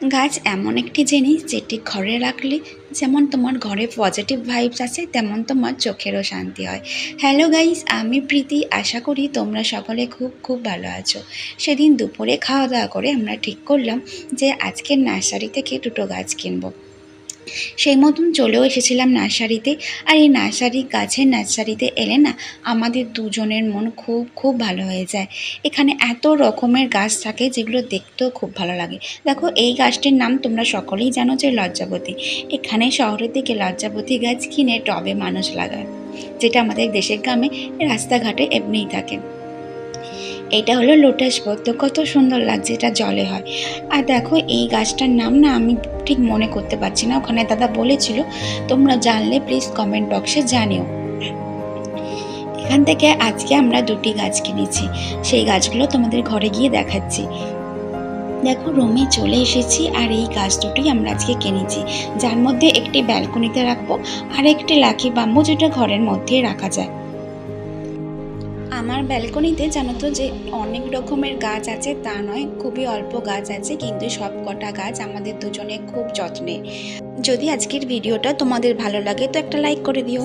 গাছ এমন একটি জিনিস যেটি ঘরে রাখলে যেমন তোমার ঘরে পজিটিভ ভাইবস আছে, তেমন তোমার চোখেরও শান্তি হয়। হ্যালো গাইস, আমি প্রীতি। আশা করি তোমরা সকলে খুব খুব ভালো আছো। সেদিন দুপুরে খাওয়া দাওয়া করে আমরা ঠিক করলাম যে আজকের নার্সারি থেকে দুটো গাছ কিনবো। সেই মতন চলেও এসেছিলাম নার্সারিতে। আর এই গাছের নার্সারিতে এলে না আমাদের দুজনের মন খুব খুব ভালো হয়ে যায়। এখানে এত রকমের গাছ থাকে যেগুলো দেখতেও খুব ভালো লাগে। দেখো, এই গাছটির নাম তোমরা সকলেই জানো যে লজ্জাবতী। এখানে শহরের দিকে লজ্জাবতী গাছ কিনে টবে মানুষ লাগায়, যেটা আমাদের দেশের গ্রামে রাস্তাঘাটে এমনিই থাকে। এটা হলো লোটাস পদ্ম, কত সুন্দর লাগছে, এটা জলে হয়। আর দেখো, এই গাছটার নাম না আমি ঠিক মনে করতে পারছি না, ওখানে দাদা বলেছিল, তোমরা জানলে প্লিজ কমেন্ট বক্সে জানিও। এখান থেকে আজকে আমরা দুটি গাছ কিনেছি, সেই গাছগুলো তোমাদের ঘরে গিয়ে দেখাচ্ছি। দেখো, রুমে চলে এসেছি আর এই গাছ দুটোই আমরা আজকে কিনেছি, যার মধ্যে একটি ব্যালকনিতে রাখবো আর একটি লাকি বাম্বু, যেটা ঘরের মধ্যে রাখা যায়। আমার ব্যালকনিতে জানো তো যে অনেক রকমের গাছ আছে তা নয়, খুবই অল্প গাছ আছে, কিন্তু সব কটা গাছ আমাদের দুজনে খুব যত্নে। যদি আজকের ভিডিওটা তোমাদের ভালো লাগে তো একটা লাইক করে দিও।